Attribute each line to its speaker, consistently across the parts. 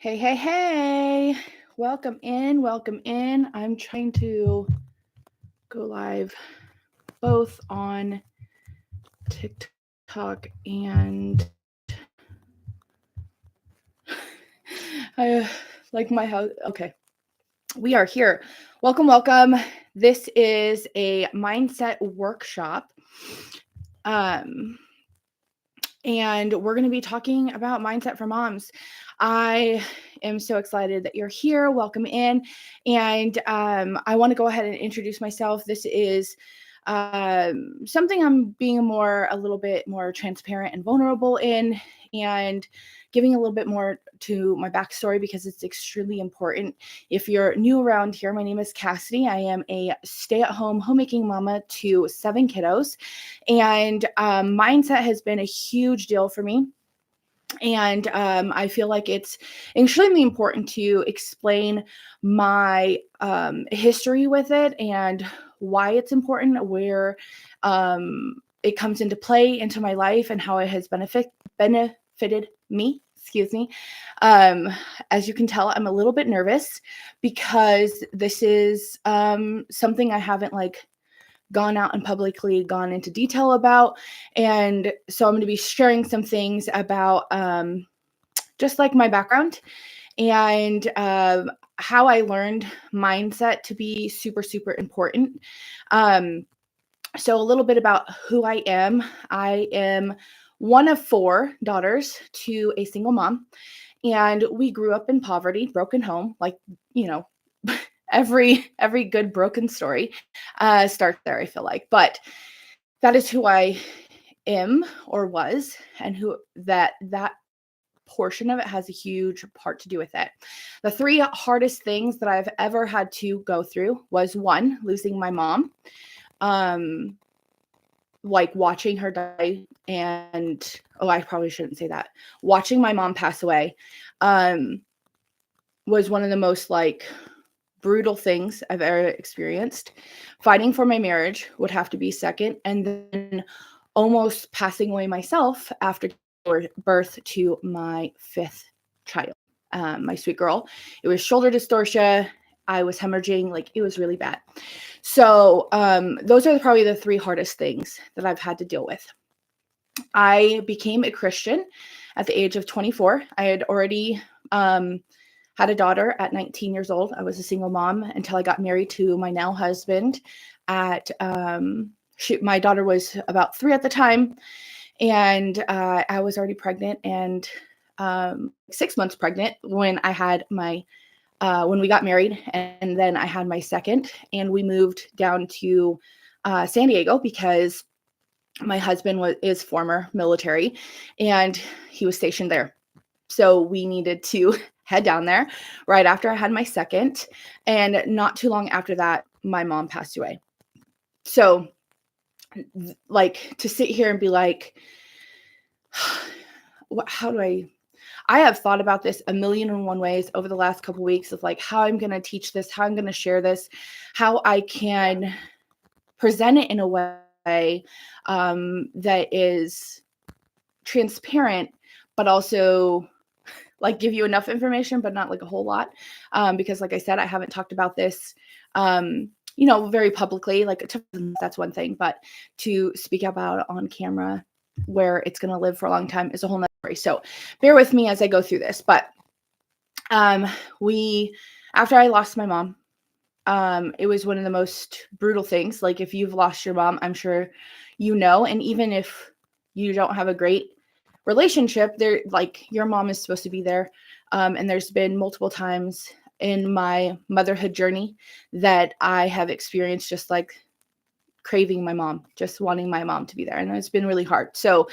Speaker 1: Hey, hey, hey. Welcome in. Welcome in. I'm trying to go live both on TikTok and I like my house. Okay. We are here. Welcome, welcome. This is a mindset workshop. And we're going to be talking about mindset for moms. I am so excited that you're here. Welcome in. And I want to go ahead and introduce myself. This is something I'm being a little bit more transparent and vulnerable in, and giving a little bit more to my backstory because it's extremely important. If you're new around here, my name is Cassidy. I am a stay-at-home homemaking mama to 7 kiddos, and mindset has been a huge deal for me. And I feel like it's extremely important to explain my history with it and why it's important, where it comes into play into my life, and how it has benefited me. Excuse me. As you can tell, I'm a little bit nervous because this is something I haven't gone out and publicly gone into detail about. And so I'm going to be sharing some things about just like my background and how I learned mindset to be super, super important. So a little bit about who I am. I am one of 4 daughters to a single mom, and we grew up in poverty, broken home, every good broken story starts there, I feel like. But that is who I am or was, and who that portion of it has a huge part to do with it. The 3 hardest things that I've ever had to go through was 1, losing my mom. Watching her die, and I probably shouldn't say that. Watching my mom pass away was one of the most brutal things I've ever experienced. Fighting for my marriage would have to be second, and then almost passing away myself after birth to my 5th child, my sweet girl. It was shoulder dystocia. I was hemorrhaging. It was really bad. So those are probably the 3 hardest things that I've had to deal with. I became a Christian at the age of 24. I had already had a daughter at 19 years old. I was a single mom until I got married to my now husband at my daughter was about 3 at the time, and I was already pregnant and 6 months pregnant when I had when we got married, and then I had my second, and we moved down to San Diego because my husband is former military and he was stationed there. So we needed to head down there right after I had my second. And not too long after that, my mom passed away. So to sit here and be like, how do I have thought about this a million and one ways over the last couple of weeks of how I'm going to teach this, how I'm going to share this, how I can present it in a way that is transparent, but also give you enough information, but not a whole lot. Because like I said, I haven't talked about this, very publicly. That's one thing, but to speak about it on camera where it's going to live for a long time is a whole nother story. So bear with me as I go through this. But after I lost my mom, it was one of the most brutal things. If you've lost your mom, I'm sure and even if you don't have a great relationship, there your mom is supposed to be there. And there's been multiple times in my motherhood journey that I have experienced just craving my mom, just wanting my mom to be there. And it's been really hard. So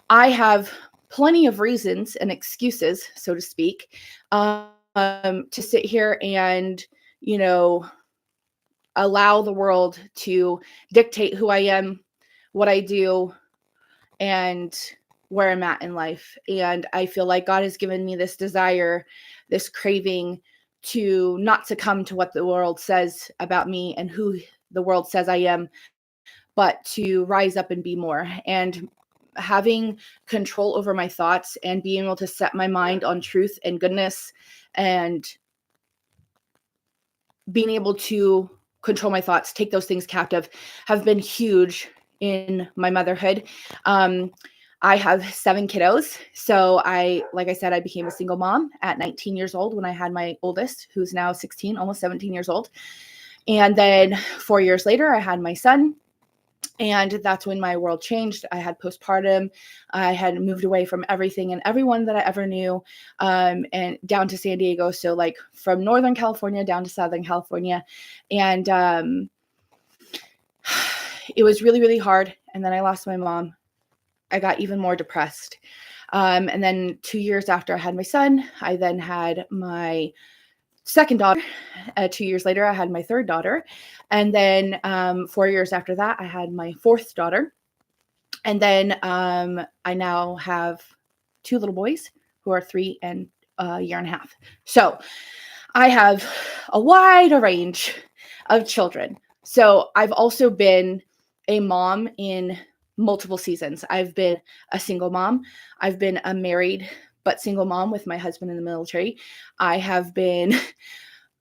Speaker 1: I have plenty of reasons and excuses, so to speak, to sit here and, allow the world to dictate who I am, what I do, and where I'm at in life. And I feel like God has given me this desire, this craving to not succumb to what the world says about me and who the world says I am, but to rise up and be more. And having control over my thoughts and being able to set my mind on truth and goodness and being able to control my thoughts, take those things captive, have been huge in my motherhood. I have 7 kiddos. So like I said, I became a single mom at 19 years old when I had my oldest, who's now 16, almost 17 years old. And then 4 years later, I had my son. And that's when my world changed. I had postpartum. I had moved away from everything and everyone that I ever knew, and down to San Diego. So like from Northern California down to Southern California. And it was really, really hard. And then I lost my mom. I got even more depressed. And then 2 years after I had my son, I then had my second daughter. 2 years later, I had my third daughter. And then 4 years after that, I had my fourth daughter. And then I now have 2 little boys who are 3 and a year and a half. So I have a wide range of children. So I've also been a mom in multiple seasons. I've been a single mom. I've been a married but single mom with my husband in the military. I have been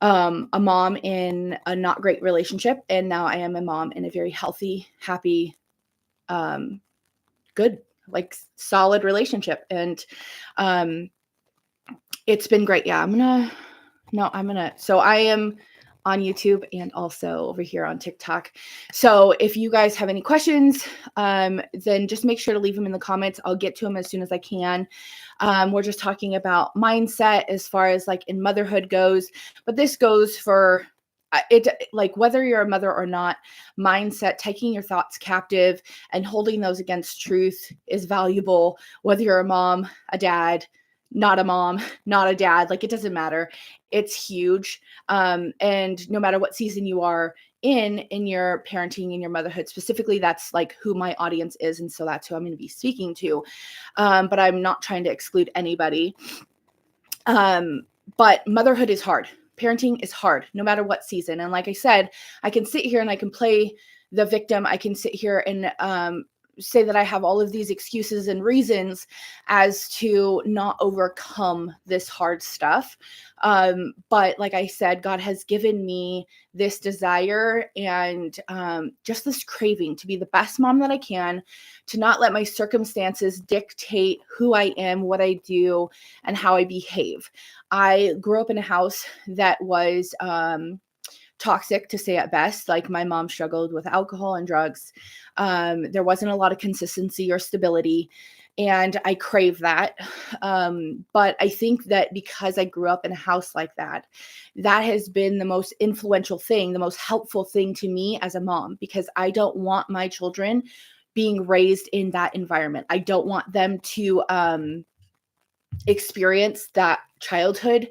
Speaker 1: a mom in a not great relationship, and now I am a mom in a very healthy, happy, good, like solid relationship. And it's been great. Yeah, so I am on YouTube and also over here on TikTok. So if you guys have any questions, then just make sure to leave them in the comments. I'll get to them as soon as I can. We're just talking about mindset as far as like in motherhood goes, but this goes for it, like whether you're a mother or not, mindset, taking your thoughts captive and holding those against truth is valuable, whether you're a mom, a dad, not a mom, not a dad, like it doesn't matter. It's huge. And no matter what season you are in your parenting, in your motherhood, specifically, that's like who my audience is. And so that's who I'm going to be speaking to. But I'm not trying to exclude anybody. But motherhood is hard. Parenting is hard, no matter what season. And like I said, I can sit here and I can play the victim. I can sit here and say that I have all of these excuses and reasons as to not overcome this hard stuff. But like I said, God has given me this desire and just this craving to be the best mom that I can, to not let my circumstances dictate who I am, what I do, and how I behave. I grew up in a house that was toxic, to say at best. Like my mom struggled with alcohol and drugs. There wasn't a lot of consistency or stability, and I crave that. But I think that because I grew up in a house like that, that has been the most influential thing, the most helpful thing to me as a mom, because I don't want my children being raised in that environment. I don't want them to experience that childhood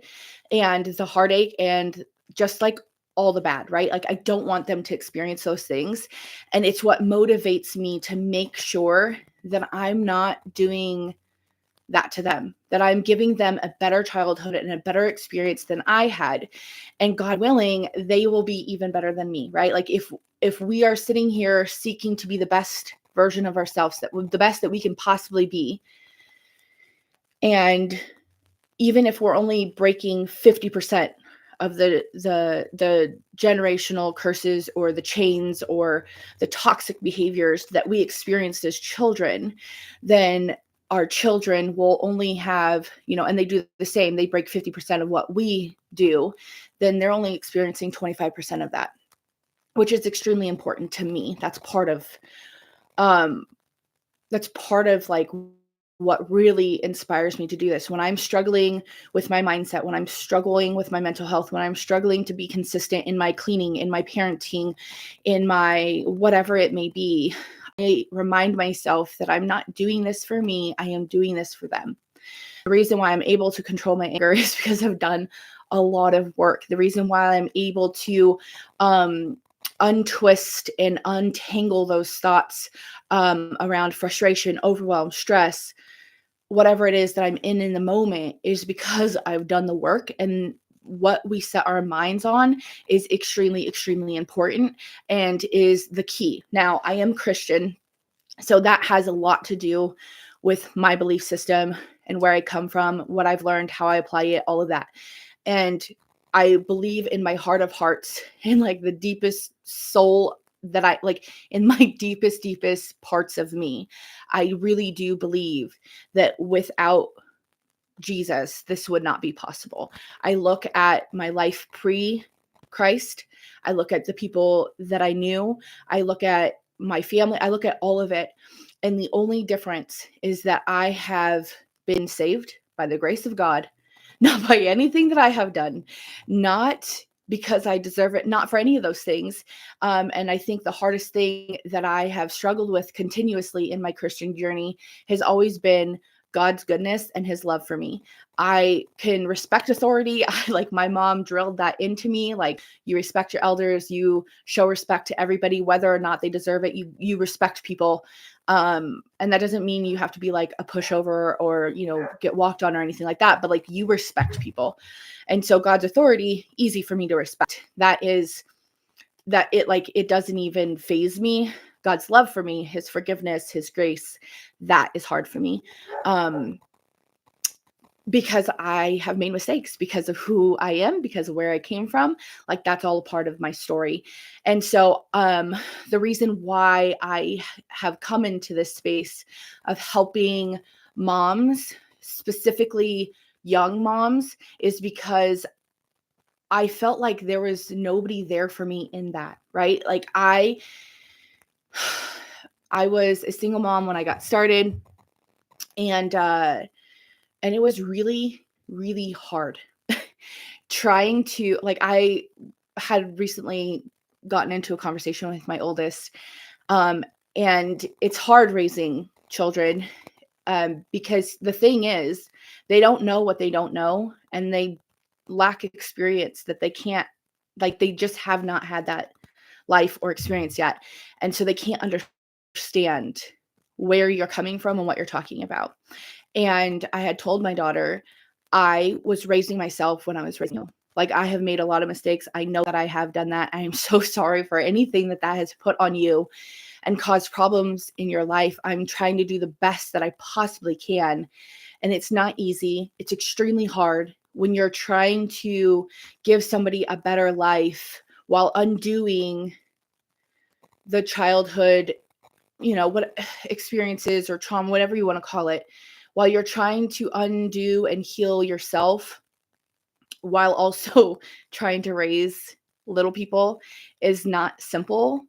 Speaker 1: and the heartache and just like all the bad, right? Like I don't want them to experience those things. And it's what motivates me to make sure that I'm not doing that to them, that I'm giving them a better childhood and a better experience than I had. And God willing, they will be even better than me, right? Like if we are sitting here seeking to be the best version of ourselves, the best that we can possibly be, and even if we're only breaking 50% of the generational curses or the chains or the toxic behaviors that we experienced as children, then our children will only have, and they do the same, they break 50% of what we do, then they're only experiencing 25% of that, which is extremely important to me. That's part of like what really inspires me to do this. When I'm struggling with my mindset, when I'm struggling with my mental health, when I'm struggling to be consistent in my cleaning, in my parenting, in my whatever it may be, I remind myself that I'm not doing this for me. I am doing this for them. The reason why I'm able to control my anger is because I've done a lot of work. The reason why I'm able to untwist and untangle those thoughts around frustration, overwhelm, stress, whatever it is that I'm in the moment, is because I've done the work. And what we set our minds on is extremely, extremely important and is the key. Now, I am Christian. So that has a lot to do with my belief system and where I come from, what I've learned, how I apply it, all of that. And I believe in my heart of hearts, in like the deepest soul that I like, in my deepest parts of me, I really do believe that without Jesus, this would not be possible. I look at my life pre Christ. I look at the people that I knew. I look at my family. I look at all of it. And the only difference is that I have been saved by the grace of God, not by anything that I have done, not because I deserve it, not for any of those things. And I think the hardest thing that I have struggled with continuously in my Christian journey has always been God's goodness and his love for me. I can respect authority. I like my mom drilled that into me. Like, you respect your elders, you show respect to everybody, whether or not they deserve it. You respect people. And that doesn't mean you have to be like a pushover or, get walked on or anything like that, but like you respect people. And so God's authority, easy for me to respect. It doesn't even faze me. God's love for me, his forgiveness, his grace, that is hard for me. Because I have made mistakes because of who I am, because of where I came from. Like, that's all a part of my story. And so the reason why I have come into this space of helping moms, specifically young moms, is because I felt like there was nobody there for me in that, right? Like, I was a single mom when I got started, and it was really, really hard trying to, like, I had recently gotten into a conversation with my oldest, and it's hard raising children, because the thing is, they don't know what they don't know, and they lack experience that they can't, like, they just have not had that life or experience yet. And so they can't understand where you're coming from and what you're talking about. And I had told my daughter, I was raising myself when I was raising you. Like, I have made a lot of mistakes. I know that I have done that. I am so sorry for anything that has put on you and caused problems in your life. I'm trying to do the best that I possibly can. And it's not easy. It's extremely hard when you're trying to give somebody a better life while undoing the childhood, what experiences or trauma, whatever you want to call it, while you're trying to undo and heal yourself while also trying to raise little people is not simple.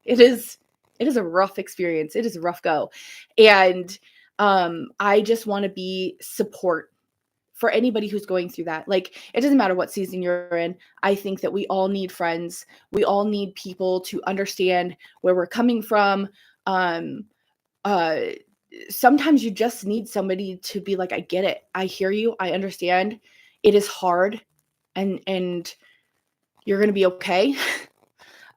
Speaker 1: It is a rough experience. It is a rough go. And I just want to be support for anybody who's going through that. Like, it doesn't matter what season you're in. I think that we all need friends. We all need people to understand where we're coming from. Uh, Sometimes you just need somebody to be like, I get it. I hear you. I understand. It is hard, and you're going to be okay.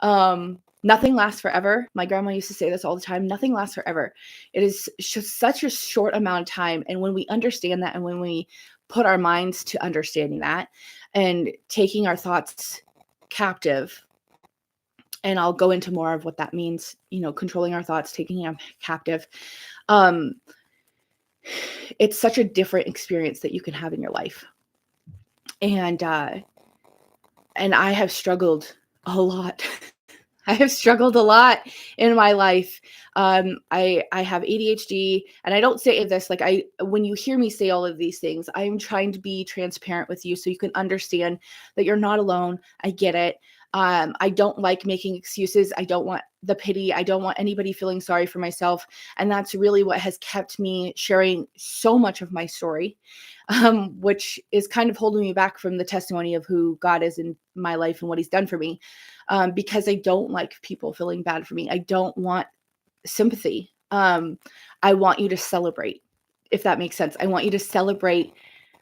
Speaker 1: Nothing lasts forever. My grandma used to say this all the time. Nothing lasts forever. It is just such a short amount of time. And when we understand that, and when we put our minds to understanding that and taking our thoughts captive, and I'll go into more of what that means, controlling our thoughts, taking them captive. It's such a different experience that you can have in your life. And I have struggled a lot. I have struggled a lot in my life. I have ADHD, and I don't say this like when you hear me say all of these things, I'm trying to be transparent with you so you can understand that you're not alone. I get it. I don't like making excuses. I don't want the pity. I don't want anybody feeling sorry for myself. And that's really what has kept me sharing so much of my story, which is kind of holding me back from the testimony of who God is in my life and what he's done for me. Because I don't like people feeling bad for me. I don't want sympathy. I want you to celebrate, if that makes sense. I want you to celebrate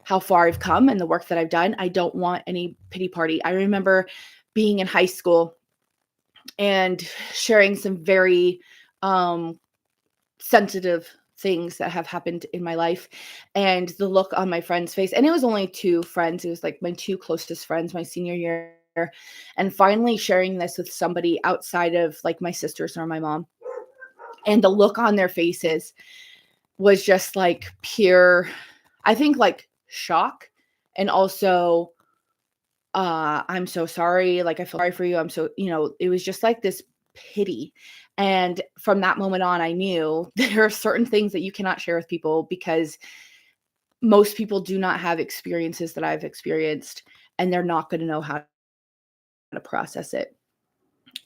Speaker 1: how far I've come and the work that I've done. I don't want any pity party. I remember being in high school and sharing some very sensitive things that have happened in my life, and the look on my friend's face. And it was only two friends. It was like my two closest friends my senior year. And finally sharing this with somebody outside of like my sisters or my mom. And the look on their faces was just like pure, I think, like shock, and also I'm so sorry, like I feel sorry for you. I'm so, it was just like this pity. And from that moment on, I knew there are certain things that you cannot share with people, because most people do not have experiences that I've experienced, and they're not going to know how to process it.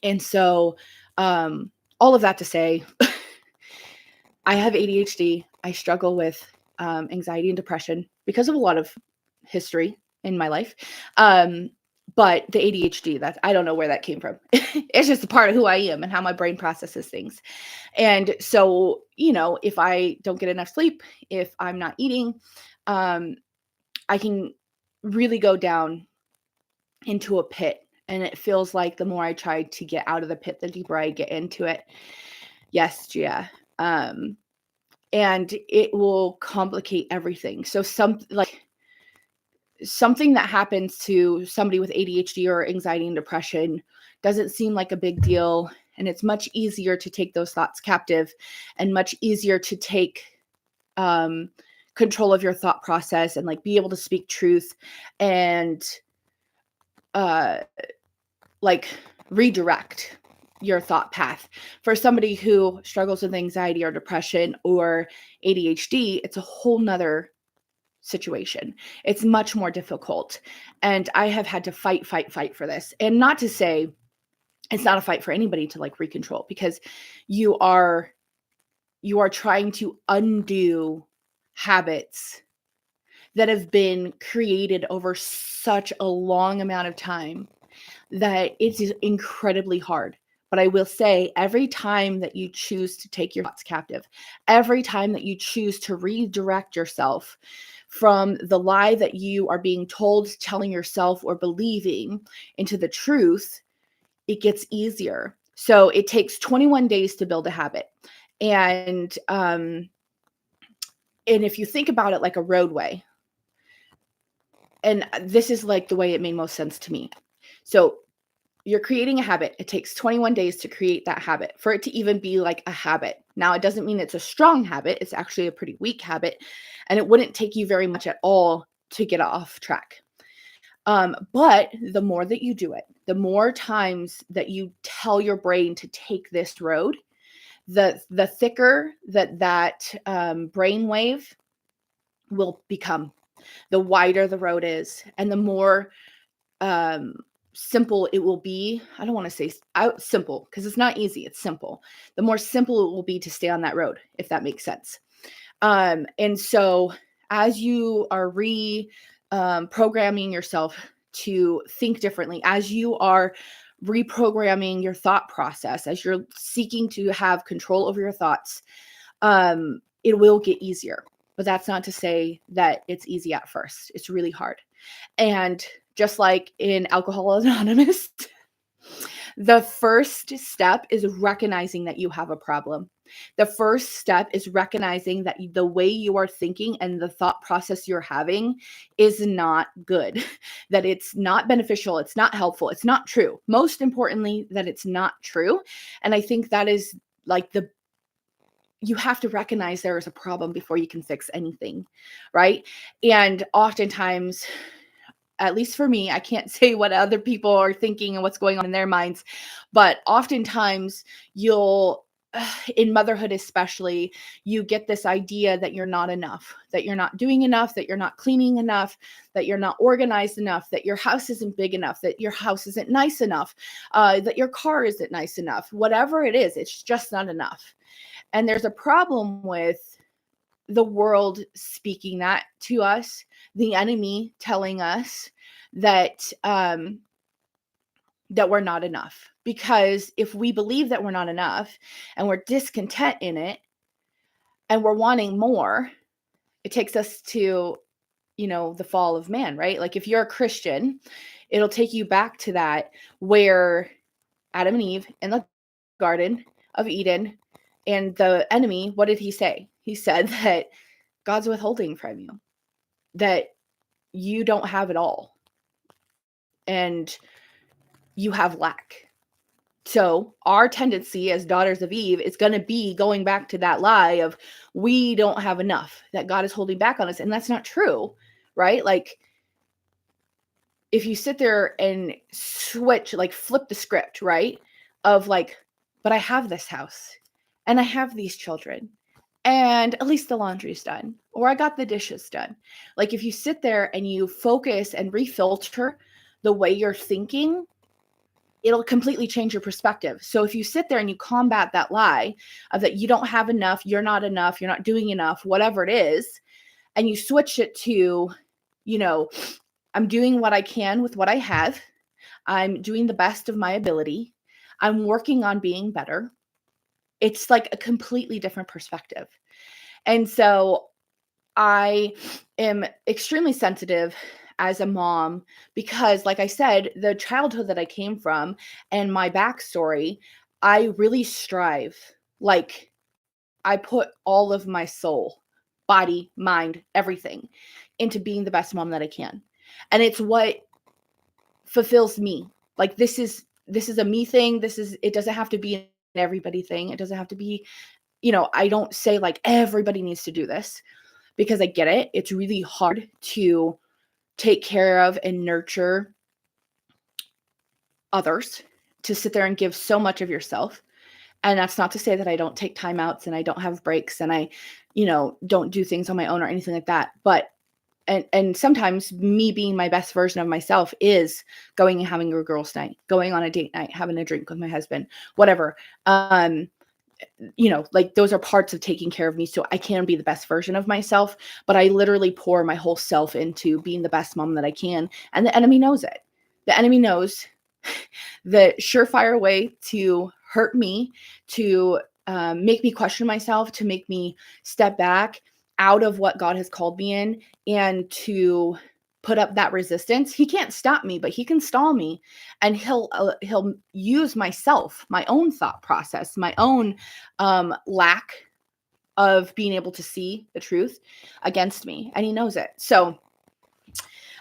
Speaker 1: And so, all of that to say, I have ADHD. I struggle with anxiety and depression because of a lot of history in my life. But the ADHD, that I don't know where that came from. It's just a part of who I am and how my brain processes things. And so, if I don't get enough sleep, if I'm not eating, I can really go down into a pit. And it feels like the more I try to get out of the pit, the deeper I get into it. Yes, Gia. And it will complicate everything. So something that happens to somebody with ADHD or anxiety and depression doesn't seem like a big deal. And it's much easier to take those thoughts captive, and much easier to take control of your thought process, and like be able to speak truth, and like redirect your thought path. For somebody who struggles with anxiety or depression or ADHD, it's a whole nother situation. It's much more difficult. And I have had to fight for this. And not to say it's not a fight for anybody to like recontrol, because you are trying to undo habits that have been created over such a long amount of time that it's incredibly hard. But I will say, every time that you choose to take your thoughts captive, every time that you choose to redirect yourself from the lie that you are being told, telling yourself, or believing, into the truth, it gets easier. So it takes 21 days to build a habit. And if you think about it like a roadway, and this is like the way it made most sense to me. So you're creating a habit. It takes 21 days to create that habit, for it to even be like a habit. Now, it doesn't mean it's a strong habit. It's actually a pretty weak habit. And it wouldn't take you very much at all to get off track. But the more that you do it, the more times that you tell your brain to take this road, the thicker that brain wave will become, the wider the road is, and the more simple it will be. I don't want to say simple, because it's not easy. It's simple. The more simple it will be to stay on that road, if that makes sense. And so as you are programming yourself to think differently, as you are reprogramming your thought process, as you're seeking to have control over your thoughts, it will get easier. But that's not to say that it's easy at first. It's really hard. And just like in Alcoholics Anonymous, the first step is recognizing that you have a problem. The first step is recognizing that the way you are thinking and the thought process you're having is not good, that it's not beneficial, it's not helpful, it's not true. Most importantly, that it's not true. And I think that is like you have to recognize there is a problem before you can fix anything, right? And oftentimes, at least for me, I can't say what other people are thinking and what's going on in their minds, but oftentimes you'll, in motherhood especially, you get this idea that you're not enough, that you're not doing enough, that you're not cleaning enough, that you're not organized enough, that your house isn't big enough, that your house isn't nice enough, that your car isn't nice enough. Whatever it is, it's just not enough. And there's a problem with the world speaking that to us, the enemy telling us that that we're not enough. Because if we believe that we're not enough, and we're discontent in it, and we're wanting more, it takes us to, the fall of man, right? Like if you're a Christian, it'll take you back to that, where Adam and Eve in the Garden of Eden, and the enemy, what did he say? He said that God's withholding from you, that you don't have it all, and you have lack. So our tendency as daughters of Eve is going to be going back to that lie of we don't have enough, that God is holding back on us. And that's not true, right? Like if you sit there and switch, like flip the script, right? Of like, but I have this house and I have these children and at least the laundry's done or I got the dishes done. Like if you sit there and you focus and refilter the way you're thinking, it'll completely change your perspective. So if you sit there and you combat that lie of that you don't have enough, you're not doing enough, whatever it is, and you switch it to, you know, I'm doing what I can with what I have. I'm doing the best of my ability. I'm working on being better. It's like a completely different perspective. And so I am extremely sensitive as a mom because, like I said, the childhood that I came from and my backstory, I really strive. Like, I put all of my soul, body, mind, everything into being the best mom that I can. And it's what fulfills me. Like, this is a me thing. It doesn't have to be an everybody thing. It doesn't have to be, I don't say like everybody needs to do this because I get it. It's really hard to take care of and nurture others, to sit there and give so much of yourself. And that's not to say that I don't take timeouts and I don't have breaks and I, don't do things on my own or anything like that. But and sometimes me being my best version of myself is going and having a girls' night, going on a date night, having a drink with my husband, whatever. Like those are parts of taking care of me so I can be the best version of myself, but I literally pour my whole self into being the best mom that I can. And the enemy knows it. The enemy knows the surefire way to hurt me, to make me question myself, to make me step back out of what God has called me in and to put up that resistance. He can't stop me, but he can stall me, and he'll use myself, my own thought process, my own lack of being able to see the truth against me, and he knows it. So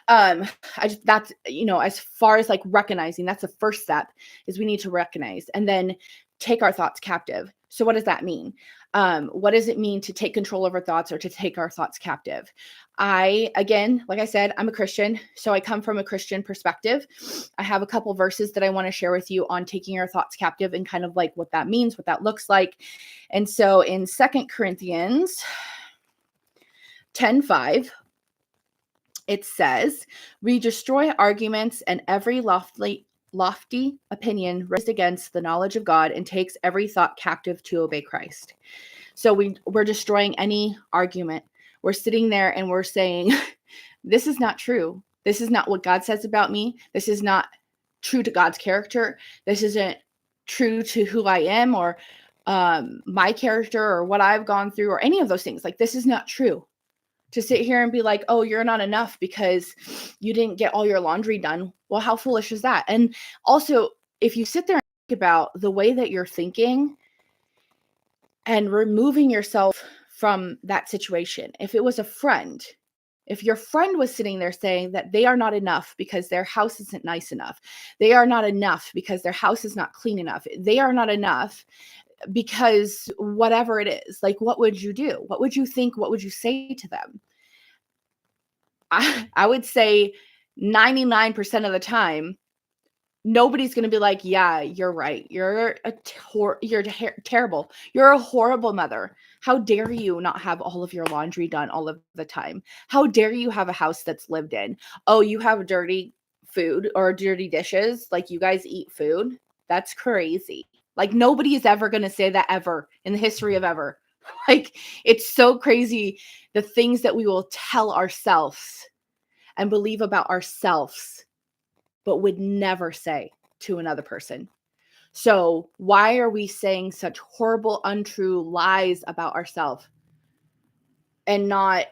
Speaker 1: that's, as far as like recognizing, that's the first step, is we need to recognize and then take our thoughts captive. So what does that mean? What does it mean to take control of our thoughts or to take our thoughts captive? Again, like I said, I'm a Christian, so I come from a Christian perspective. I have a couple verses that I want to share with you on taking our thoughts captive and kind of like what that means, what that looks like. And so in 2 Corinthians 10:5, it says, we destroy arguments and every lofty opinion raised against the knowledge of God and takes every thought captive to obey Christ. So we're destroying any argument. We're sitting there and we're saying, this is not true. This is not what God says about me. This is not true to God's character. This isn't true to who I am or my character or what I've gone through or any of those things. Like, this is not true. To sit here and be like, oh, you're not enough because you didn't get all your laundry done. Well, how foolish is that? And also, if you sit there and think about the way that you're thinking and removing yourself from that situation, if it was a friend, if your friend was sitting there saying that they are not enough because their house isn't nice enough, they are not enough because their house is not clean enough, they are not enough because whatever it is, like, what would you do? What would you think? What would you say to them? I would say 99% of the time, nobody's going to be like, yeah, you're right. You're terrible. You're a horrible mother. How dare you not have all of your laundry done all of the time? How dare you have a house that's lived in? Oh, you have dirty food or dirty dishes. Like, you guys eat food. That's crazy. Like, nobody is ever going to say that ever in the history of ever. Like, it's so crazy the things that we will tell ourselves and believe about ourselves, but would never say to another person. So why are we saying such horrible, untrue lies about ourselves and not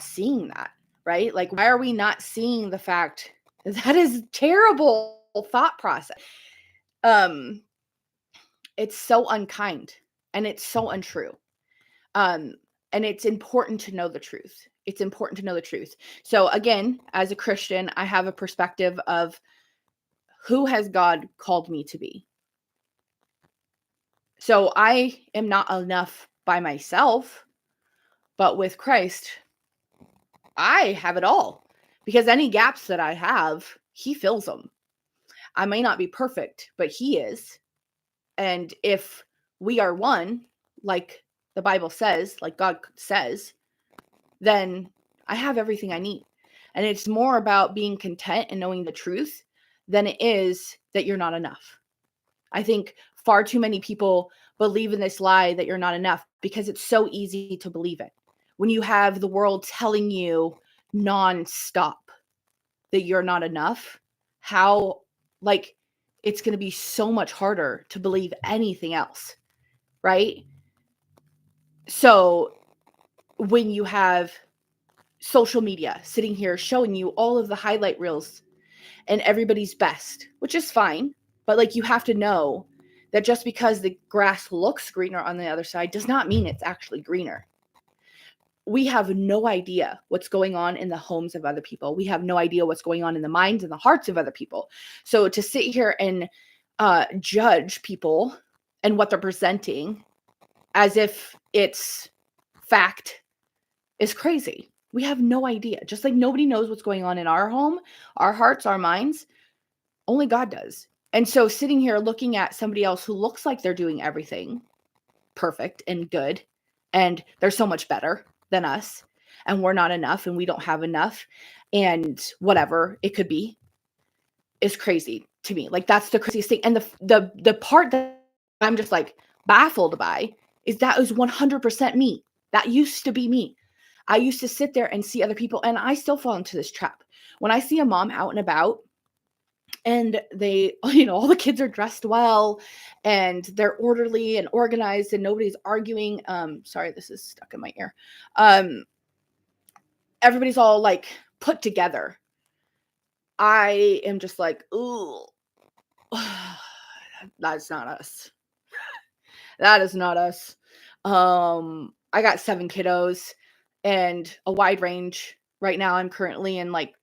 Speaker 1: seeing that, right? Like, why are we not seeing the fact that is terrible thought process? It's so unkind and it's so untrue. And it's important to know the truth. It's important to know the truth. So again, as a Christian, I have a perspective of who has God called me to be? So I am not enough by myself, but with Christ, I have it all, because any gaps that I have, he fills them. I may not be perfect, but he is. And if we are one, like the Bible says, like God says, then I have everything I need. And it's more about being content and knowing the truth than it is that you're not enough. I think far too many people believe in this lie that you're not enough because it's so easy to believe it. When you have the world telling you nonstop that you're not enough, how, like, it's going to be so much harder to believe anything else, right? So when you have social media sitting here showing you all of the highlight reels and everybody's best, which is fine, but like, you have to know that just because the grass looks greener on the other side does not mean it's actually greener. We have no idea what's going on in the homes of other people. We have no idea what's going on in the minds and the hearts of other people. So to sit here and judge people and what they're presenting as if it's fact is crazy. We have no idea. Just like nobody knows what's going on in our home, our hearts, our minds. Only God does. And so sitting here looking at somebody else who looks like they're doing everything perfect and good, and they're so much better than us, and we're not enough, and we don't have enough, and whatever it could be, is crazy to me. Like, that's the craziest thing. And the part that I'm just like baffled by is that is 100% me. That used to be me. I used to sit there and see other people, and I still fall into this trap. When I see a mom out and about and they, all the kids are dressed well and they're orderly and organized and nobody's arguing. Sorry, this is stuck in my ear. Everybody's all like put together. I am just like, ooh, that's not us. That is not us. I got 7 kiddos and a wide range. Right now I'm currently in like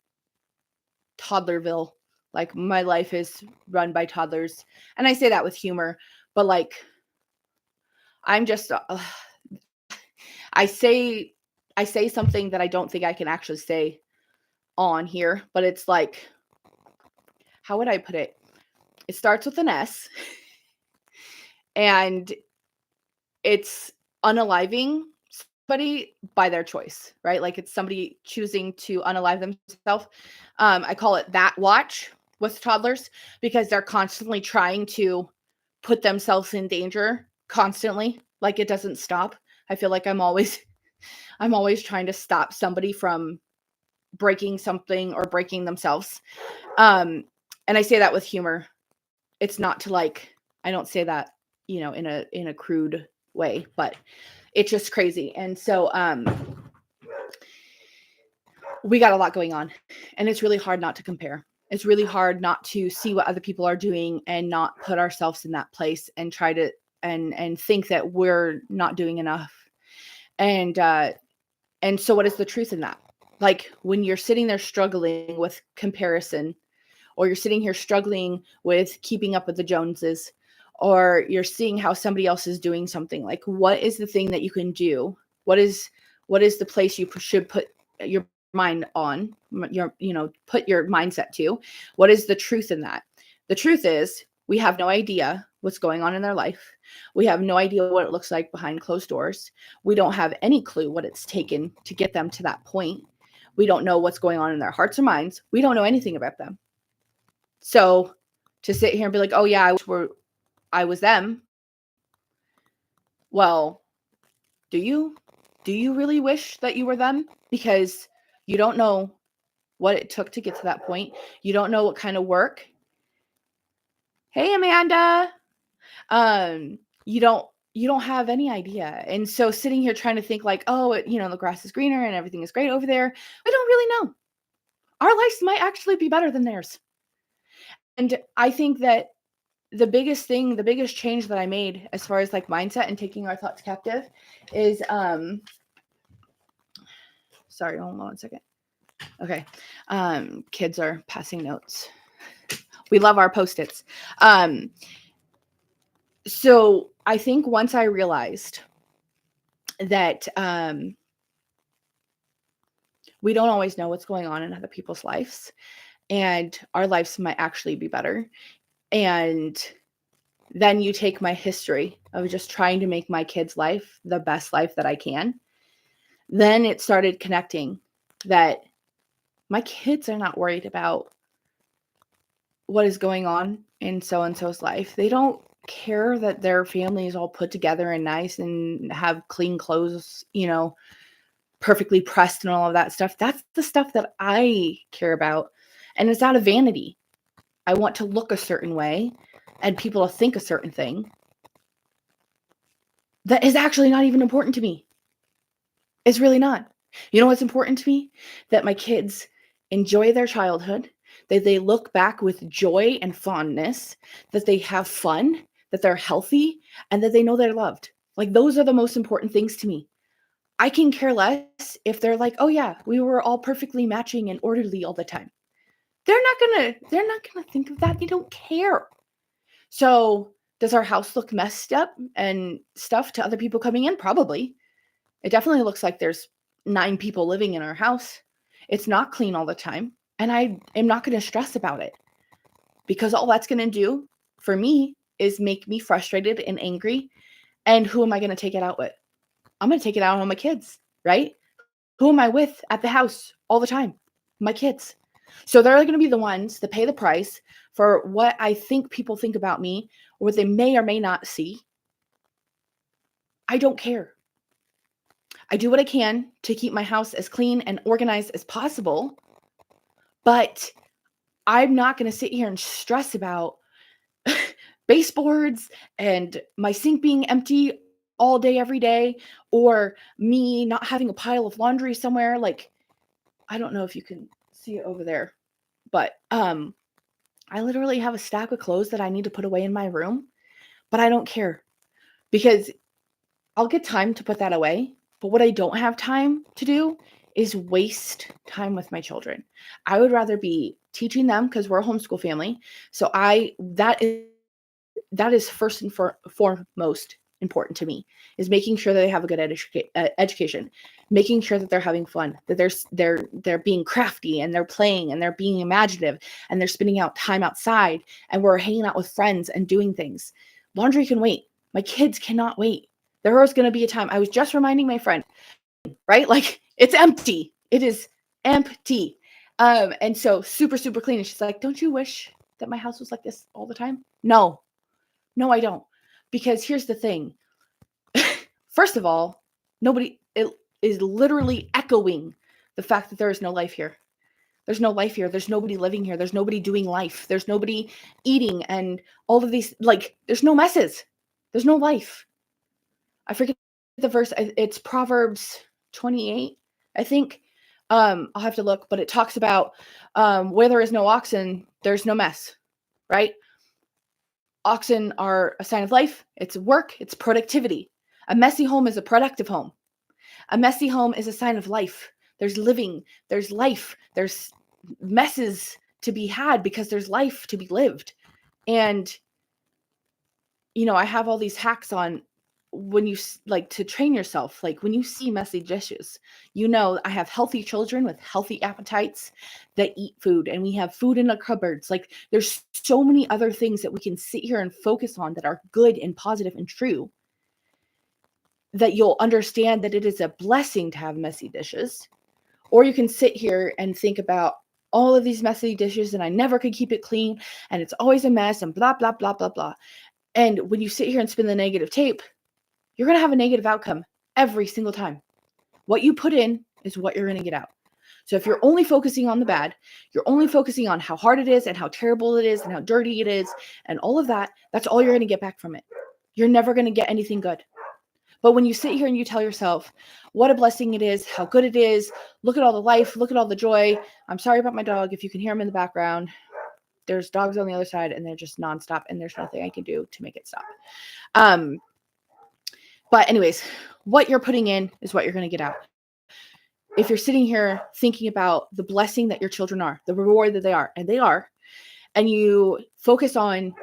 Speaker 1: toddlerville. Like, my life is run by toddlers. And I say that with humor, but like, I'm just I say something that I don't think I can actually say on here, but it's like, how would I put it? It starts with an S and it's unaliving somebody by their choice, right? Like, it's somebody choosing to unalive themselves. I call it that watch with toddlers because they're constantly trying to put themselves in danger constantly. Like, it doesn't stop. I feel like I'm always trying to stop somebody from breaking something or breaking themselves. And I say that with humor. It's not to like, I don't say that, in a crude way, but it's just crazy. And so we got a lot going on, and it's really hard not to compare. It's really hard not to see what other people are doing and not put ourselves in that place and try to and think that we're not doing enough. And so what is the truth in that? Like, when you're sitting there struggling with comparison, or you're sitting here struggling with keeping up with the Joneses, or you're seeing how somebody else is doing something, like, what is the thing that you can do? What is the place you should put your mind on, put your mindset to? What is the truth in that? The truth is, we have no idea what's going on in their life. We have no idea what it looks like behind closed doors. We don't have any clue what it's taken to get them to that point. We don't know what's going on in their hearts or minds. We don't know anything about them. So to sit here and be like, oh yeah, I was them. Well, do you really wish that you were them? Because you don't know what it took to get to that point. You don't know what kind of work. Hey, Amanda. You don't have any idea. And so sitting here trying to think like, oh, the grass is greener and everything is great over there. I don't really know. Our lives might actually be better than theirs. And I think that the biggest change that I made as far as like mindset and taking our thoughts captive is, sorry, hold on one second. Okay. Kids are passing notes. We love our Post-its. So I think once I realized that we don't always know what's going on in other people's lives, and our lives might actually be better. And then you take my history of just trying to make my kids' life the best life that I can. Then it started connecting that my kids are not worried about what is going on in so-and-so's life. They don't care that their family is all put together and nice and have clean clothes, perfectly pressed and all of that stuff. That's the stuff that I care about. And it's out of vanity. I want to look a certain way and people to think a certain thing that is actually not even important to me. It's really not. You know what's important to me? That my kids enjoy their childhood, that they look back with joy and fondness, that they have fun, that they're healthy, and that they know they're loved. Like, those are the most important things to me. I can care less if they're like, oh yeah, we were all perfectly matching and orderly all the time. They're not gonna think of that. They don't care. So does our house look messed up and stuff to other people coming in? Probably. It definitely looks like there's 9 people living in our house. It's not clean all the time. And I am not going to stress about it, because all that's going to do for me is make me frustrated and angry. And who am I going to take it out with? I'm going to take it out on my kids, right? Who am I with at the house all the time? My kids. So they're going to be the ones that pay the price for what I think people think about me, or what they may or may not see. I don't care. I do what I can to keep my house as clean and organized as possible, but I'm not going to sit here and stress about baseboards and my sink being empty all day, every day, or me not having a pile of laundry somewhere. Like, I don't know if you can see it over there, but I literally have a stack of clothes that I need to put away in my room, but I don't care, because I'll get time to put that away. But what I don't have time to do is waste time with my children. I would rather be teaching them, because we're a homeschool family. So that is first and foremost important to me, is making sure that they have a good education, making sure that they're having fun, that they're being crafty, and they're playing, and they're being imaginative, and they're spending out time outside, and we're hanging out with friends and doing things. Laundry can wait. My kids cannot wait. There is going to be a time. I was just reminding my friend, right? Like, it's empty. It is empty. And so super, super clean. And she's like, don't you wish that my house was like this all the time? No, I don't. Because here's the thing. First of all, it is literally echoing the fact that there is no life here. There's no life here. There's nobody living here. There's nobody doing life. There's nobody eating and all of these, like, there's no messes. There's no life. I forget the verse. It's Proverbs 28, I think. I'll have to look, but it talks about where there is no oxen, there's no mess, right? Oxen are a sign of life. It's work. It's productivity. A messy home is a productive home. A messy home is a sign of life. There's living. There's life. There's messes to be had because there's life to be lived. And, I have all these hacks on when you like to train yourself. Like, when you see messy dishes, I have healthy children with healthy appetites that eat food, and we have food in the cupboards. Like, there's so many other things that we can sit here and focus on that are good and positive and true, that you'll understand that it is a blessing to have messy dishes. Or you can sit here and think about all of these messy dishes, and I never could keep it clean, and it's always a mess, and blah, blah, blah, blah, blah. And when you sit here and spin the negative tape, you're going to have a negative outcome every single time. What you put in is what you're going to get out. So if you're only focusing on the bad, you're only focusing on how hard it is and how terrible it is and how dirty it is and all of that, that's all you're going to get back from it. You're never going to get anything good. But when you sit here and you tell yourself what a blessing it is, how good it is, look at all the life, look at all the joy. I'm sorry about my dog. If you can hear him in the background, there's dogs on the other side, and they're just nonstop, and there's nothing I can do to make it stop. But anyways, what you're putting in is what you're going to get out. If you're sitting here thinking about the blessing that your children are, the reward that they are, and they are, and you focus on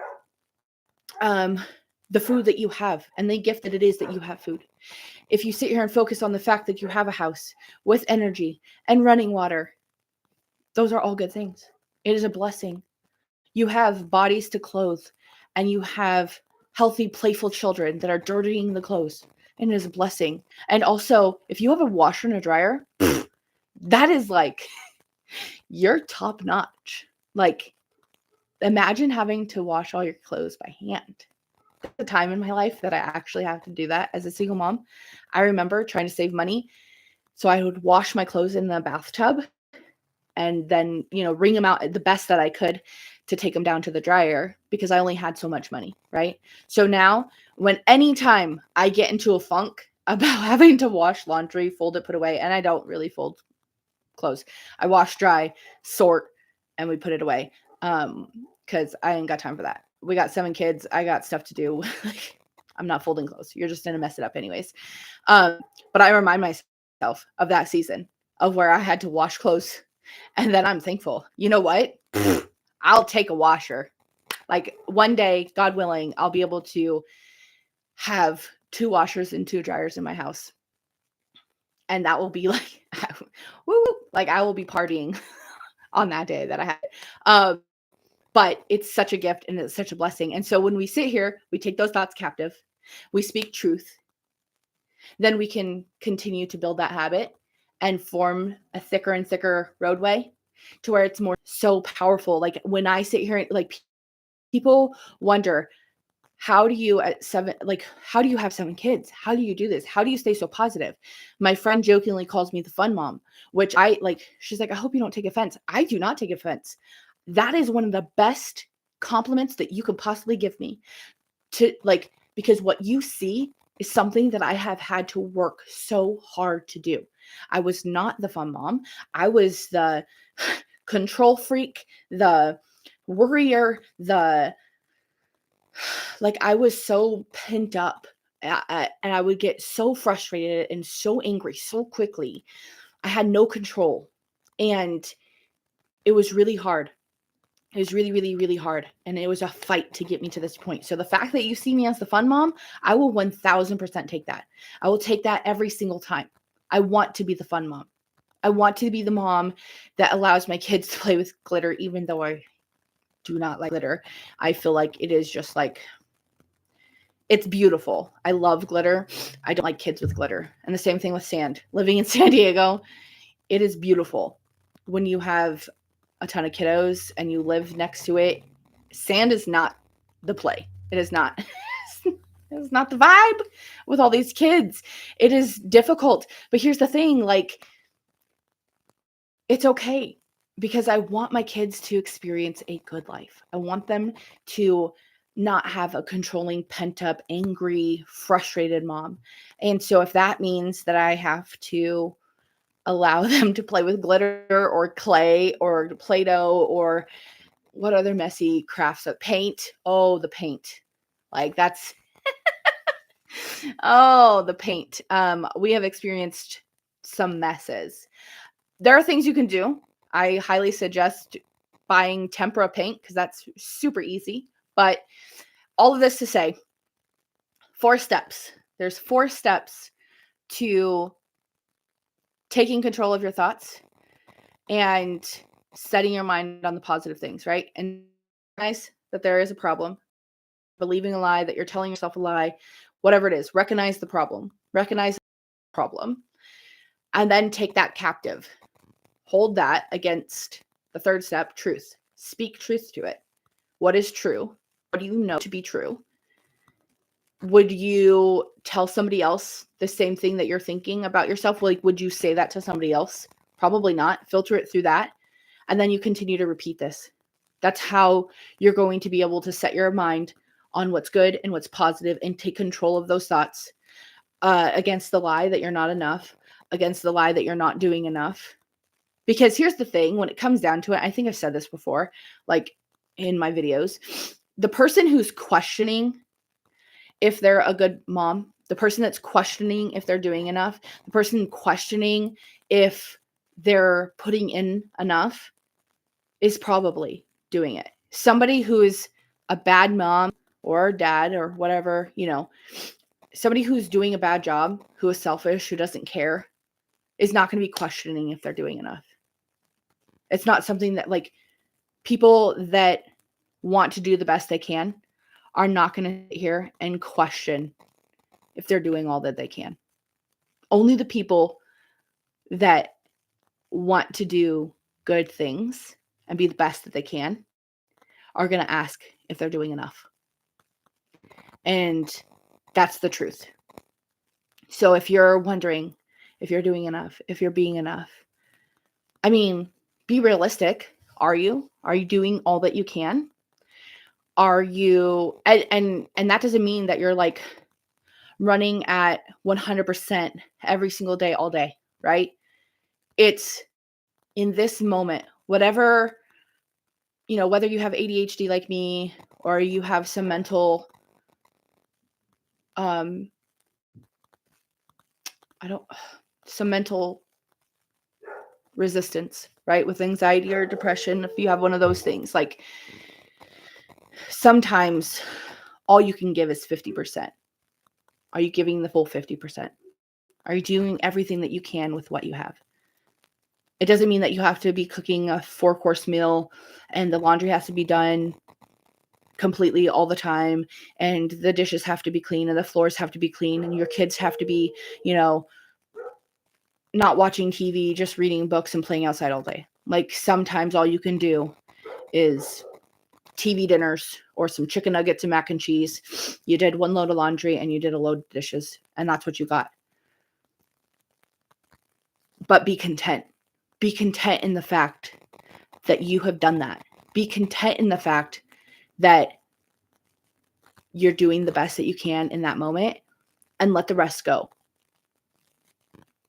Speaker 1: the food that you have and the gift that it is that you have food. If you sit here and focus on the fact that you have a house with energy and running water, those are all good things. It is a blessing. You have bodies to clothe, and you have healthy, playful children that are dirtying the clothes, and it is a blessing. And also, if you have a washer and a dryer, that is like, you're top notch. Like, imagine having to wash all your clothes by hand. The time in my life that I actually have to do that as a single mom. I remember trying to save money. So I would wash my clothes in the bathtub and then, wring them out the best that I could to take them down to the dryer because I only had so much money, right? So now anytime I get into a funk about having to wash laundry, fold it, put away, and I don't really fold clothes. I wash, dry, sort, and we put it away. Because I ain't got time for that. We got 7 kids. I got stuff to do. I'm not folding clothes. You're just going to mess it up anyways. But I remind myself of that season of where I had to wash clothes. And then I'm thankful. You know what? I'll take a washer. Like one day, God willing, I'll be able to have 2 washers and 2 dryers in my house. And that will be like, woo, like I will be partying on that day that I had. But it's such a gift and it's such a blessing. And so when we sit here, we take those thoughts captive, we speak truth, then we can continue to build that habit and form a thicker and thicker roadway to where it's more so powerful. Like when I sit here, like people wonder, how do you have 7 kids? How do you do this? How do you stay so positive? My friend jokingly calls me the fun mom, which she's like, I hope you don't take offense. I do not take offense. That is one of the best compliments that you could possibly give me because what you see is something that I have had to work so hard to do. I was not the fun mom. I was the control freak, the worrier, I was so pent up and I would get so frustrated and so angry so quickly. I had no control and it was really hard. It was really, really, really hard. And it was a fight to get me to this point. So the fact that you see me as the fun mom, I will 1000% take that. I will take that every single time. I want to be the fun mom. I want to be the mom that allows my kids to play with glitter, even though I do not like glitter. I feel like it is just it's beautiful. I love glitter. I don't like kids with glitter. And the same thing with sand. Living in San Diego, it is beautiful. When you have a ton of kiddos and you live next to it, sand is not the play. It is not. It's not the vibe with all these kids. It is difficult. But here's the thing, it's okay because I want my kids to experience a good life. I want them to not have a controlling, pent up, angry, frustrated mom. And so if that means that I have to allow them to play with glitter or clay or Play-Doh or what other messy crafts, paint. Oh, the paint. That's oh, the paint. We have experienced some messes. There are things you can do. I highly suggest buying tempera paint because that's super easy. But all of this to say, 4 steps. There's 4 steps to taking control of your thoughts and setting your mind on the positive things, right? And recognize that there is a problem. Believing a lie, that you're telling yourself a lie, whatever it is, recognize the problem. Recognize the problem. And then take that captive. Hold that against the 3rd step, truth. Speak truth to it. What is true? What do you know to be true? Would you tell somebody else the same thing that you're thinking about yourself? Would you say that to somebody else? Probably not. Filter it through that. And then you continue to repeat this. That's how you're going to be able to set your mind on what's good and what's positive and take control of those thoughts against the lie that you're not enough, against the lie that you're not doing enough. Because here's the thing, when it comes down to it, I think I've said this before, in my videos, the person who's questioning if they're a good mom, the person that's questioning if they're doing enough, the person questioning if they're putting in enough is probably doing it. somebody who is a bad mom or dad or whatever, somebody who's doing a bad job, who is selfish, who doesn't care, is not going to be questioning if they're doing enough. It's not something that, like, people that want to do the best they can are not going to sit here and question if they're doing all that they can. Only the people that want to do good things and be the best that they can are going to ask if they're doing enough. And that's the truth. So if you're wondering if you're doing enough, if you're being enough, I mean, be realistic. Are you? Are you doing all that you can? Are you, and that doesn't mean that you're like running at 100% every single day, all day, right? It's in this moment, whatever, whether you have ADHD like me, or you have some mental, some mental resistance, right? With anxiety or depression, if you have one of those things, like, sometimes all you can give is 50%. Are you giving the full 50%? Are you doing everything that you can with what you have? It doesn't mean that you have to be cooking a 4-course meal and the laundry has to be done completely all the time, and the dishes have to be clean, and the floors have to be clean, and your kids have to be, not watching TV, just reading books and playing outside all day. Like, sometimes all you can do is TV dinners or some chicken nuggets and mac and cheese. You did 1 load of laundry and you did a load of dishes, and that's what you got. But be content. Be content in the fact that you have done that. Be content in the fact that you're doing the best that you can in that moment, and let the rest go.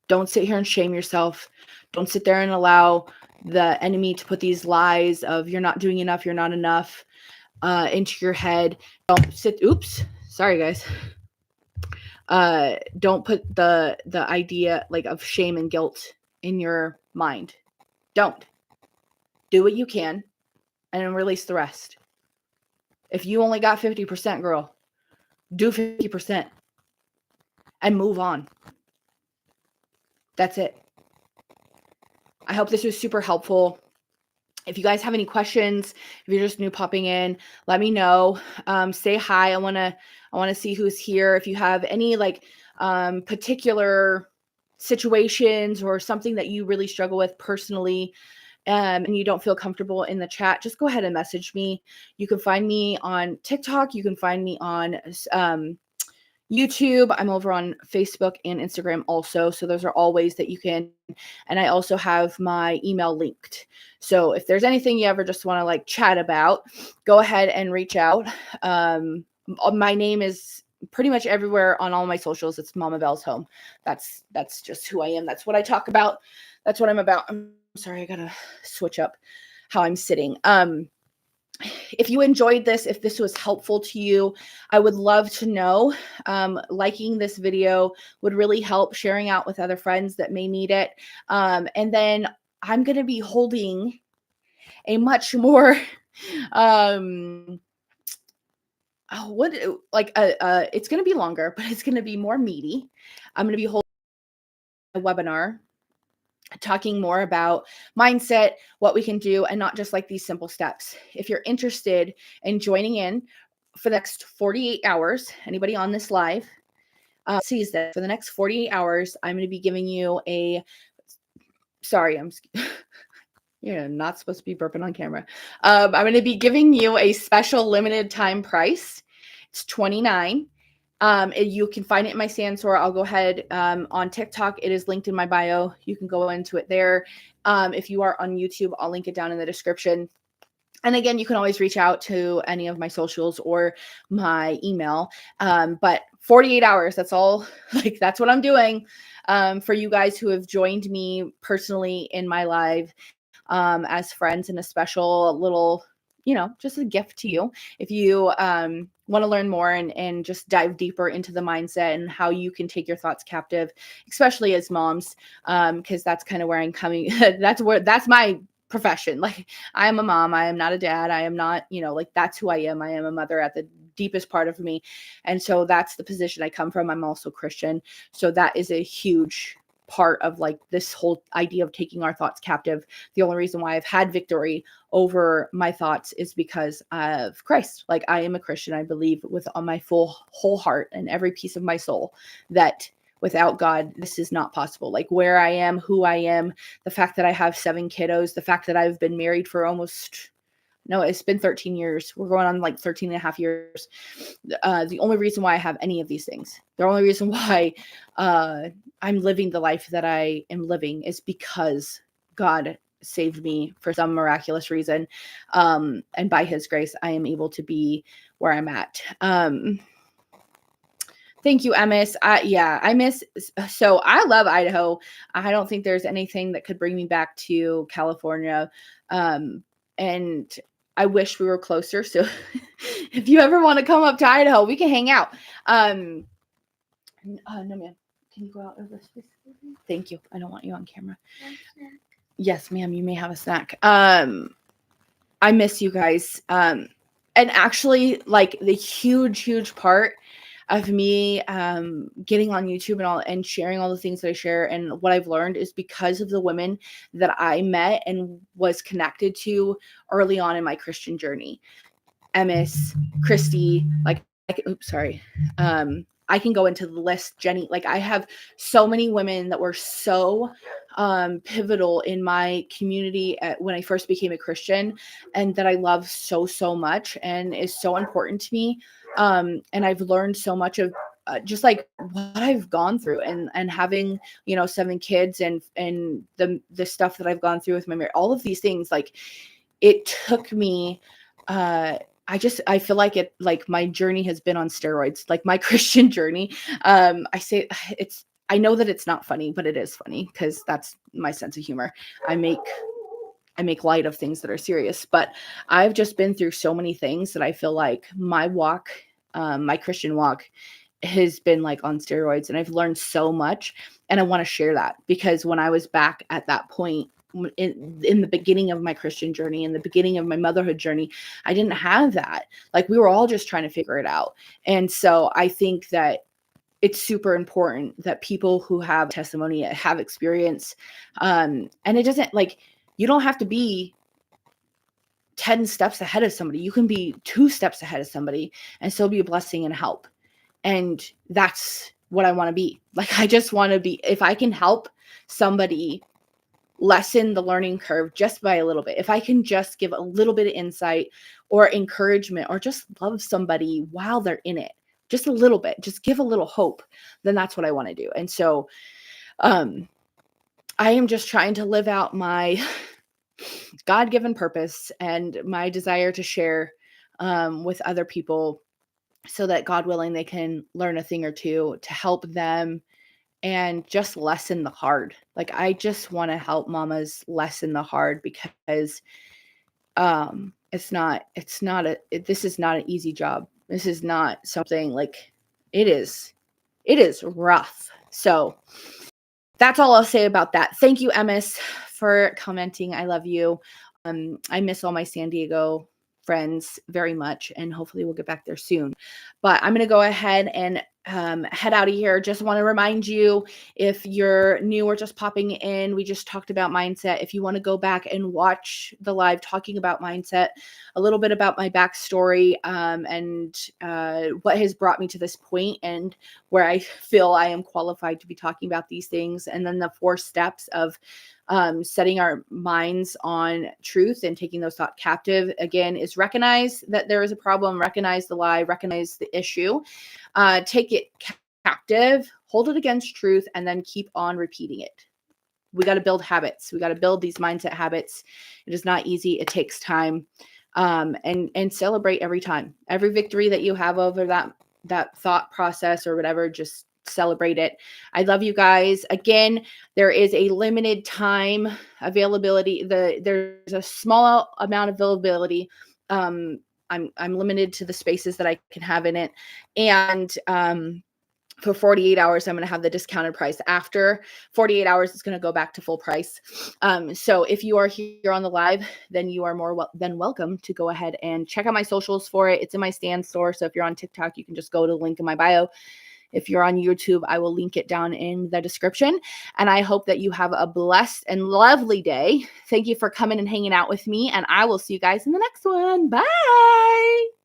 Speaker 1: Don't sit here and shame yourself. Don't sit there and allow the enemy to put these lies of you're not doing enough, you're not enough, into your head. Oops, sorry guys. Don't put the idea like of shame and guilt in your mind. Don't. Do what you can and then release the rest. If you only got 50%, girl, do 50% and move on. That's it. I hope this was super helpful. If you guys have any questions, if you're just new popping in, let me know. Say hi. I want to see who's here. If you have any particular situations or something that you really struggle with personally, and you don't feel comfortable in the chat, just go ahead and message me. You can find me on TikTok. You can find me on YouTube. I'm over on Facebook and Instagram also. So those are all ways that you can. And I also have my email linked. So if there's anything you ever just want to chat about, go ahead and reach out. My name is pretty much everywhere on all my socials. It's Mama Belle's Home. That's just who I am. That's what I talk about. That's what I'm about. I'm sorry, I gotta switch up how I'm sitting. If you enjoyed this, if this was helpful to you, I would love to know. Liking this video would really help, sharing out with other friends that may need it. And then I'm going to be holding a much more, it's going to be longer, but it's going to be more meaty. I'm going to be holding a webinar talking more about mindset, what we can do, and not just these simple steps. If you're interested in joining in for the next 48 hours, anybody on this live sees that for the next 48 hours, I'm going to be giving you you're not supposed to be burping on camera. I'm going to be giving you a special limited time price. It's $29. You can find it in my Sansor. I'll go ahead on TikTok. It is linked in my bio. You can go into it there. If you are on YouTube, I'll link it down in the description. And again, you can always reach out to any of my socials or my email. But 48 hours, that's all. That's what I'm doing for you guys who have joined me personally in my live as friends, and a special little, just a gift to you. If you want to learn more and just dive deeper into the mindset and how you can take your thoughts captive, especially as moms, because that's kind of where I'm coming. That's my profession. Like, I am a mom. I am not a dad. I am not, like, that's who I am. I am a mother at the deepest part of me. And so that's the position I come from. I'm also Christian. So that is a huge part of like this whole idea of taking our thoughts captive. The only reason why I've had victory over my thoughts is because of Christ. Like, I am a Christian. I believe with all my whole heart and every piece of my soul that without God, this is not possible. Like, where I am, who I am, the fact that I have 7 kiddos, the fact that I've been married for it's been 13 years. We're going on like 13 and a half years. The only reason why I have any of these things, the only reason why I'm living the life that I am living is because God saved me for some miraculous reason. And by his grace, I am able to be where I'm at. Thank you, Emis. So I love Idaho. I don't think there's anything that could bring me back to California. And I wish we were closer. So if you ever want to come up to Idaho, we can hang out. No, ma'am. Can you go out over this? Thank you. I don't want you on camera. Yes, ma'am. You may have a snack. I miss you guys. And actually, like, the huge part of me getting on YouTube and sharing all the things that I share and what I've learned is because of the women that I met and was connected to early on in my Christian journey. Emis, Christy, like, I can go into the list, Jenny. Like, I have so many women that were so pivotal in my community when I first became a Christian, and that I love so much and is so important to me. And I've learned so much of just like what I've gone through and having, 7 kids and the stuff that I've gone through with my marriage, all of these things. Like, it took me, I feel like my journey has been on steroids, like my Christian journey. I know that it's not funny, but it is funny because that's my sense of humor. I make light of things that are serious, but I've just been through so many things that I feel like my walk, my Christian walk has been like on steroids, and I've learned so much, and I want to share that because when I was back at that point in the beginning of my Christian journey, in the beginning of my motherhood journey, I didn't have that. Like, we were all just trying to figure it out. And so I think that it's super important that people who have testimony, have experience, and it doesn't, like, you don't have to be 10 steps ahead of somebody. You can be 2 steps ahead of somebody and still be a blessing and help. And that's what I want to be. Like, I just want to be, if I can help somebody lessen the learning curve just by a little bit, if I can just give a little bit of insight or encouragement or just love somebody while they're in it, just a little bit, just give a little hope, then that's what I want to do. And so I am just trying to live out my God-given purpose and my desire to share with other people so that, God willing, they can learn a thing or two to help them and just lessen the hard. Like, I just want to help mamas lessen the hard because this is not an easy job. This is not something, like, it is rough. So that's all I'll say about that. Thank you, Emis, for commenting. I love you. I miss all my San Diego friends very much, and hopefully we'll get back there soon. But I'm going to go ahead and head out of here. Just want to remind you, if you're new or just popping in, we just talked about mindset. If you want to go back and watch the live talking about mindset, a little bit about my backstory, and what has brought me to this point and where I feel I am qualified to be talking about these things, and then the 4 steps of setting our minds on truth and taking those thoughts captive, again, is recognize that there is a problem, recognize the lie, recognize the issue, take it captive, hold it against truth, and then keep on repeating it. We got to build habits. We got to build these mindset habits. It is not easy. It takes time, and celebrate every time, every victory that you have over that thought process or whatever. Just celebrate it. I love you guys. Again, there is a limited time availability. There's a small amount of availability. I'm limited to the spaces that I can have in it. And For 48 hours, I'm going to have the discounted price. After 48 hours, it's going to go back to full price. So if you are here on the live, then you are more than welcome to go ahead and check out my socials for it. It's in my stand store. So if you're on TikTok, you can just go to the link in my bio. If you're on YouTube, I will link it down in the description. And I hope that you have a blessed and lovely day. Thank you for coming and hanging out with me. And I will see you guys in the next one. Bye.